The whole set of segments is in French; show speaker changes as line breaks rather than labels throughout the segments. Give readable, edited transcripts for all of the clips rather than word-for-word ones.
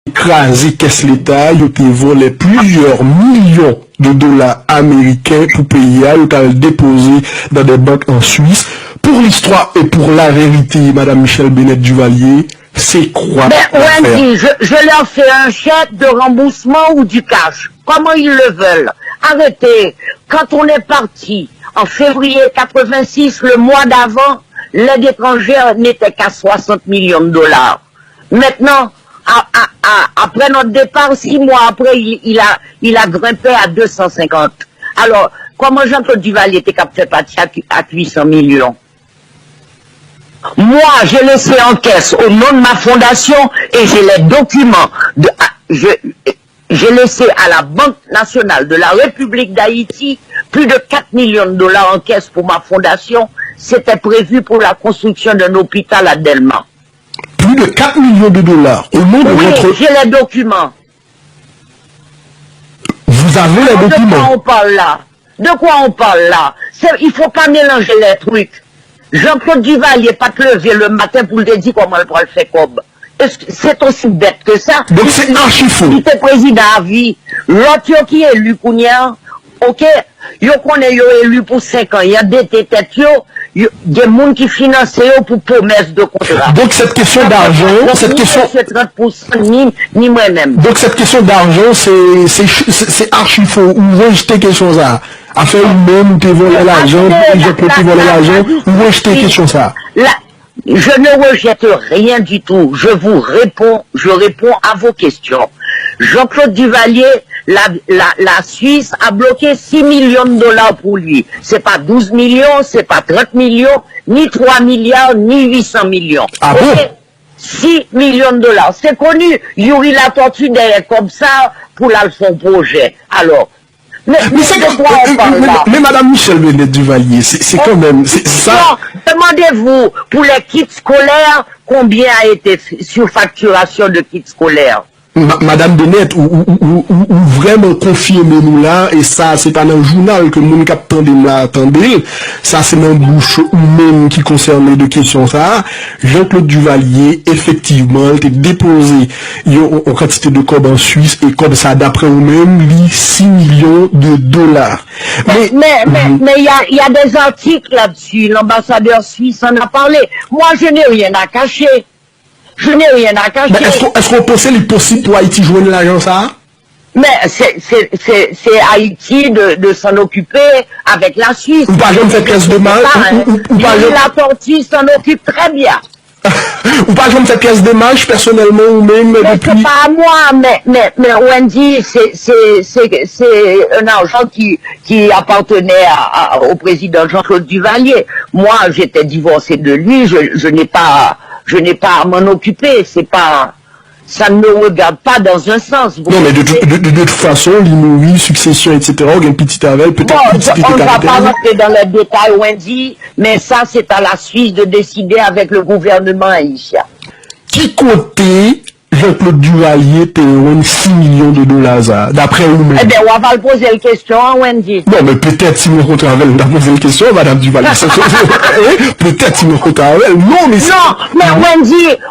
écrasé caisse l'État, il a volé plusieurs millions de dollars américains pour payer, il a déposé dans des banques en Suisse. Pour l'histoire et pour la vérité, Madame Michel Bennett Duvalier, c'est quoi?
Wendy, je leur fais un chèque de remboursement ou du cash. Comment ils le veulent. Arrêtez. Quand on est parti en février 86, le mois d'avant, l'aide étrangère n'était qu'à 60 millions de dollars. Maintenant, après notre départ, 6 mois après, il a grimpé à 250. Alors, comment Jean-Claude Duvalier était capable de partir à 800 millions? Moi, j'ai laissé en caisse au nom de ma fondation et j'ai les documents. J'ai laissé à la Banque nationale de la République d'Haïti plus de 4 millions de dollars en caisse pour ma fondation. C'était prévu pour la construction d'un hôpital à Delma.
Plus de 4 millions de dollars au nom de votre...
j'ai les documents.
Vous avez les documents?
De quoi on parle là? De quoi on parle là? Il faut pas mélanger les trucs. Jean-Claude Duvalier pas te lever le matin pour te dire comment elle prend le fait comme. C'est aussi bête que ça.
Donc c'est archi faux.
Il était président à vie. L'autre qui est élu Kounia, ok, yo connaît yo élu pour 5 ans. Il y a des têtes des gens qui financent pour promesses de contrat.
Donc cette question d'argent, cette question...
C'est 30% ni moi-même.
Donc cette question d'argent, c'est archi faux. Ou rejeter quelque chose là. À faire même ou te voler l'argent, je peux te voler l'argent, ou rejeter quelque chose ça.
Je ne rejette rien du tout. Je réponds à vos questions. Jean-Claude Duvalier, la Suisse a bloqué 6 millions de dollars pour lui. C'est pas 12 millions, c'est pas 30 millions, ni 3 milliards, ni 800 millions.
Ah bon?
6 millions de dollars. C'est connu. Yuri la tortue derrière comme ça pour la son projet. Alors,
mais Madame Michel Bennett Duvalier, c'est quand même, c'est ça.
Demandez-vous, pour les kits scolaires, combien a été surfacturation de kits scolaires?
Madame Bennett, ou vraiment confirmez-nous là, et ça, c'est pas dans le journal que mon cap attendez, ça c'est dans bouche ou même qui concerne les questions ça. Jean-Claude Duvalier, effectivement, il a déposé en quantité de cob en Suisse, et comme ça, d'après vous-même, lui, 6 millions de dollars.
Mais il y a des articles là-dessus, l'ambassadeur suisse en a parlé. Moi, je n'ai rien à cacher. Je n'ai rien à cacher.
Est-ce qu'on pensait les possible pour Haïti joindre l'agence ça?
Mais c'est Haïti de s'en occuper avec la Suisse.
Ou pas jamais fait pièce de mal.
La tortue s'en occupe très bien.
Ou pas jamais fait pièce de match personnellement ou même
mais
depuis...
c'est pas à moi, mais Wendy, c'est un argent qui appartenait au président Jean-Claude Duvalier. Moi, j'étais divorcé de lui, je n'ai pas à m'en occuper, ça ne me regarde pas dans un sens.
Non, mais de toute façon, l'immobilier, succession, etc., on a une petite avec, peut-être
on ne va pas rentrer dans les détails, Wendy, mais ça, c'est à la Suisse de décider avec le gouvernement haïtien.
Qui côté Jean-Claude Duvalier paye 6 millions de dollars, d'après vous-même?
Eh bien, on va le poser la question, Wendy.
Non, mais peut-être si vous rencontrez avec elle, on va poser la question, Madame Duvalier. Peut-être si vous rencontrez avec elle. Non, mais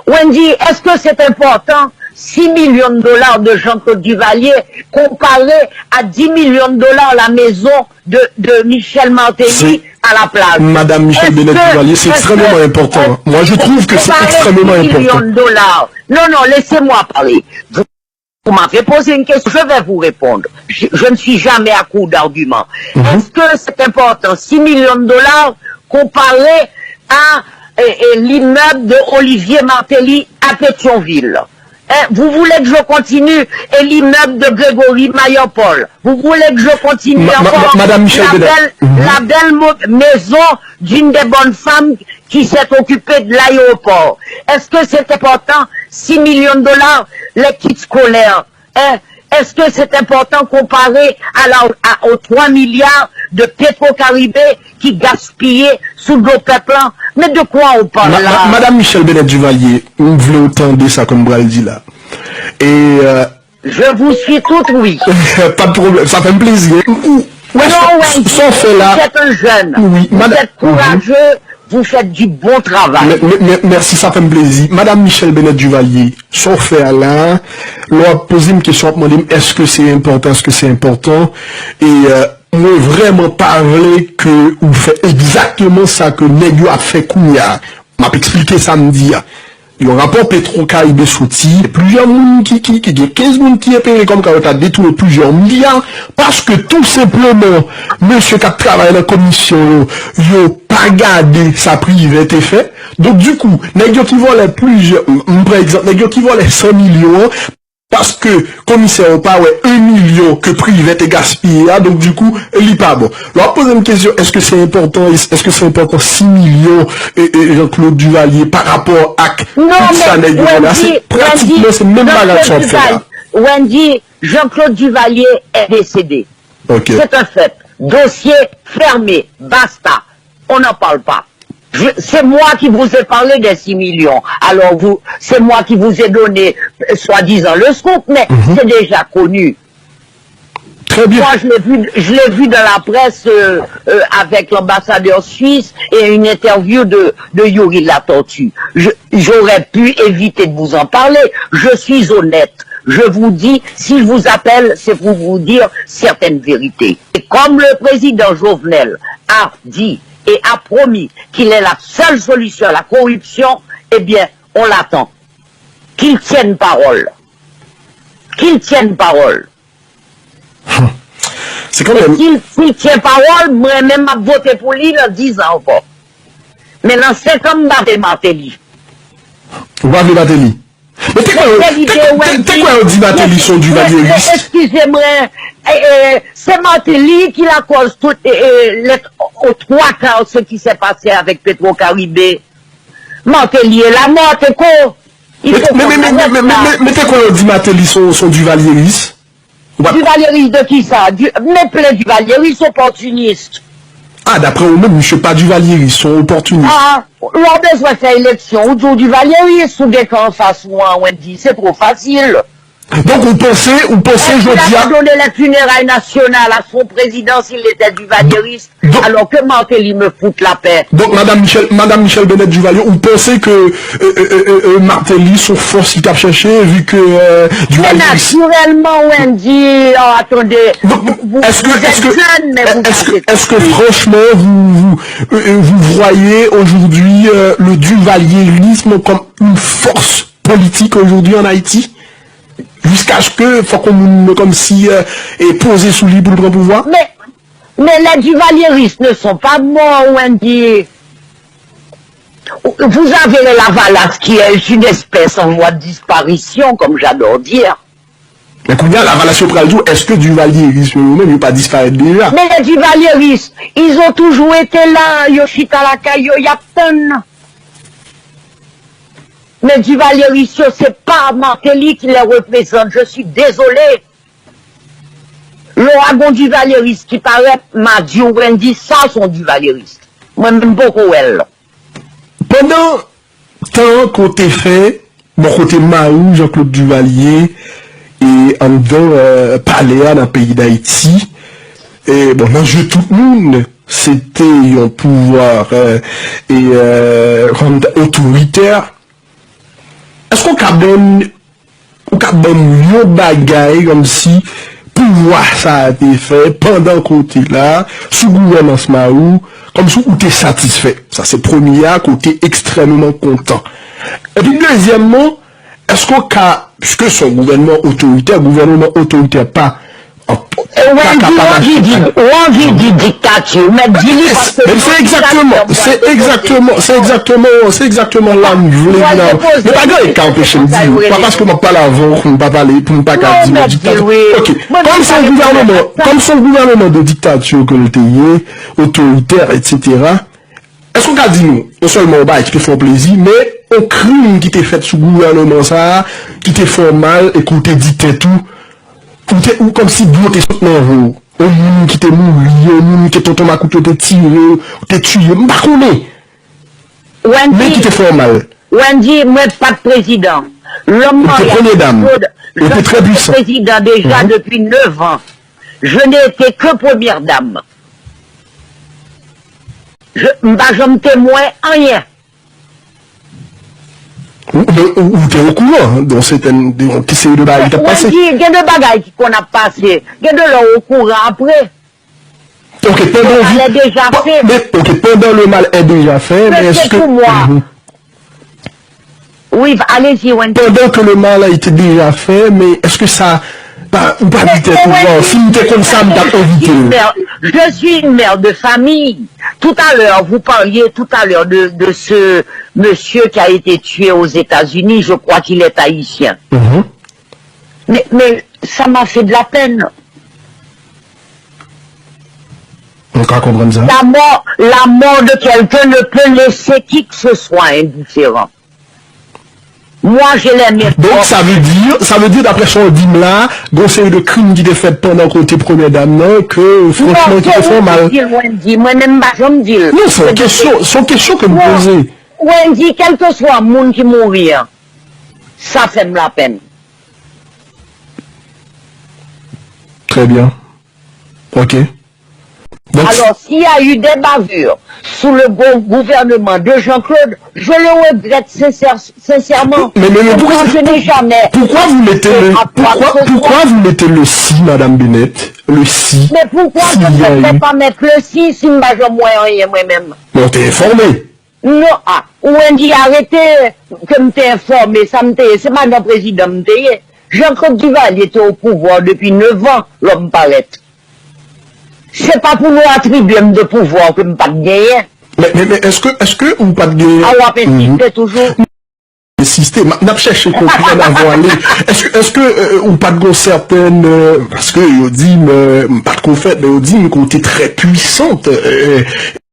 Wendy, est-ce que c'est important 6 millions de dollars de Jean-Claude Duvalier comparé à 10 millions de dollars la maison de Michel Martelly à la plage?
Madame Michel Bennett Duvalier, c'est extrêmement important. Moi, je trouve que c'est extrêmement important.
10 millions de dollars. Non, laissez-moi parler. Vous m'avez posé une question, je vais vous répondre. Je ne suis jamais à court d'arguments. Est-ce que c'est important 6 millions de dollars comparé à l'immeuble de Olivier Martelly à Pétionville? Vous voulez que je continue et l'immeuble de Grégory Maillot-Paul? Vous voulez que je continue encore
Madame Michel
la belle maison d'une des bonnes femmes qui s'est occupée de l'aéroport? Est-ce que c'est important 6 millions de dollars les kits scolaires? Est-ce que c'est important comparé aux 3 milliards de Petro-Caribé qui gaspillaient sous nos peuples? Mais de quoi on parle là?
Madame Michel Bennett Duvalier, vous voulez entendre ça comme Bral dit là. Et
je vous suis toute oui.
Pas de problème, ça fait un plaisir.
Vous êtes un jeune.
Oui,
vous êtes courageux. vous faites du bon travail.
Merci, ça fait un plaisir. Madame Michel Bennett Duvalier, sauf faire là, on a posé une question, est-ce que c'est important, et moi vraiment parler que vous faites exactement ça que Negyo a fait Kounia. M'a expliqué samedi. Il y a un rapport Petro-Caraïbe sorti, plusieurs monde qui 15 monde qui est payé comme quand on a détourné plusieurs milliards, parce que tout simplement, monsieur qui a travaillé dans la commission, il n'a pas gardé sa privé été fait. Donc du coup, Negyo qui vole plusieurs, par exemple, Negyo qui vole 100 millions, parce que commissaire au pas 1 million que privé est gaspillé, donc du coup, il n'est pas bon. Alors, poser une question, est-ce que c'est important 6 millions Jean-Claude Duvalier par rapport à
non, mais
c'est pratiquement, c'est même pas l'action de faire.
Wendy, Jean-Claude Duvalier est décédé.
Okay.
C'est un fait. Dossier fermé. Basta. On n'en parle pas. C'est moi qui vous ai parlé des 6 millions. Alors c'est moi qui vous ai donné, soi-disant, le scoop, mais c'est déjà connu.
Très bien.
Moi, je l'ai vu dans la presse avec l'ambassadeur suisse et une interview de Yuri Latortue. J'aurais pu éviter de vous en parler. Je suis honnête. Je vous dis, si je vous appelle, c'est pour vous dire certaines vérités. Et comme le président Jovenel a dit et a promis qu'il est la seule solution à la corruption, eh bien, on l'attend. Qu'il tienne parole. Qu'il tienne parole.
C'est quand même...
S'il tient parole, moi-même, je voté pour lui dans 10 ans encore. Maintenant, c'est comme Martelly.
Vous parlez de Martelly. Mais t'es quoi on dit Martelly son duvalieriste?
Excusez-moi, c'est Martelly qui la cause tout, aux 3 quarts ce qui s'est passé avec Petro-Caraïbe. Martelly est la mort, t'es quoi?
Mais t'es quoi on dit Martelly son duvalieriste?
Duvalieriste de qui ça? Mais plein duvalieriste opportuniste.
Ah, d'après vous-même, je ne suis pas Duvalier, ils sont opportunistes.
Ah, on a besoin de faire élection, ou du Duvalier, ou bien qu'en face, moi, on dit, c'est trop facile.
Donc, vous pensez, je dis...
Il a donné la funérailles nationale à son président s'il était duvalieriste, alors que Martelly me fout la paix.
Donc, Madame Michel Bennett Duvalier, vous pensez que Martelly, son force qu'il a cherché, vu que Duvalier...
Naturellement, Wendy, oh, attendez,
est-ce que franchement, vous voyez aujourd'hui le duvalierisme comme une force politique aujourd'hui en Haïti? Jusqu'à ce que, faut qu'on comme si, est posé sous lui pour le pouvoir.
Mais les duvalieristes ne sont pas morts, Wendy. Vous avez la Valace qui est une espèce en voie de disparition, comme j'adore dire.
Mais combien la Valace au Praljo, est-ce que duvalierisme lui-même n'est pas disparaître déjà?
Mais les duvalieristes, ils ont toujours été là, Yoshita Lakayo, Yapton. Mais Duvalieriste, c'est pas Martelly qui les représente, je suis désolé. L'ouragan Duvalieriste qui paraît m'a dit ou dit ça sont Duvalieristes. Moi-même beaucoup elle.
Pendant tant qu'on t'est fait, bon côté Mahou, Jean-Claude Duvalier, et en dedans Paléa dans le pays d'Haïti, et bon, l'enjeu tout le monde, c'était un pouvoir autoritaire. Est-ce qu'on a bon bagaille comme si pouvoir ça a été fait pendant côté là, sous gouvernance Mahou, comme si on était satisfait. Ça c'est premier côté extrêmement content. Et puis deuxièmement, est-ce qu'on a, puisque son gouvernement autoritaire pas
envie de dictature, mais
c'est exactement là où je voulais dire. Mais pas grave, quand empêcher de dire, pas parce que je ne parle avant, pour ne pas parler, pour ne pas dire dictature. Ok, comme son gouvernement de dictature que le pays, autoritaire, etc., est-ce qu'on a dit nous, non seulement qui te font plaisir, mais au crime qui t'est fait sous gouvernement ça, qui t'est fait mal et qui t'est dicté tout, ou comme si vous t'es sauté dans vous, au monde qui t'est mouru, au monde qui t'ont ma couteau, t'es tiré, t'es tué, mais qui t'est fait mal.
Wendy, moi pas de président. L'homme
t'es première dame. T'es très puissant.
Président déjà depuis 9 ans. Je n'ai été que première dame. me témoin rien.
Ou t'es au courant, donc c'est une série de bagailles qui t'a passé.
Il y a des bagailles qu'on a passé, il y a de l'eau au courant après.
Ok, pendant le mal est déjà fait, mais est-ce que...
pour moi. Oui, allez-y, Wendy.
Pendant que le mal a été déjà fait, mais est-ce que ça... ou pas du tout, si t'es comme ça, m't'a invité.
Je suis une mère de famille. Tout à l'heure, vous parliez tout à l'heure de ce monsieur qui a été tué aux États-Unis. Je crois qu'il est haïtien. Mais ça m'a fait de la peine.
On peut comprendre ça.
La mort de quelqu'un ne peut laisser qui que ce soit indifférent. Moi, je l'aime.
Donc, ça veut dire, d'après son dîme là, donc c'est de crimes qui étaient faits pendant qu'on était première dame, non, que, franchement, qui te font mal.
Moi-même, je me dis.
Non, c'est une question que vous posez.
Wendy, quel que soit le monde qui mourir, ça fait la peine.
Très bien. Ok. Donc,
alors, s'il y a eu des bavures sous le gouvernement de Jean-Claude, je le regrette sincèrement.
Mais pourquoi,
je n'ai jamais...
Pourquoi vous mettez le si, Madame Bennett? Le si.
Mais pourquoi je ne peux pas mettre le si je ne sais moi-même?
Mais t'es informé.
Non, Wendy, arrêtez que me t'ai informé, ça me t'est... C'est Madame Président me t'est... Jean-Claude Duvalier était au pouvoir depuis 9 ans, l'homme paraît. C'est pas pour nous attribuer de pouvoir que nous pas de gagner.
Mais est-ce que ou pas de gagner?
Ah ouais, insister toujours.
Insister, n'a cherché qu'on peut avoir aller. Est-ce que ou pas de certaines parce que on dit pas de fait, mais on dit qu'on était très puissante.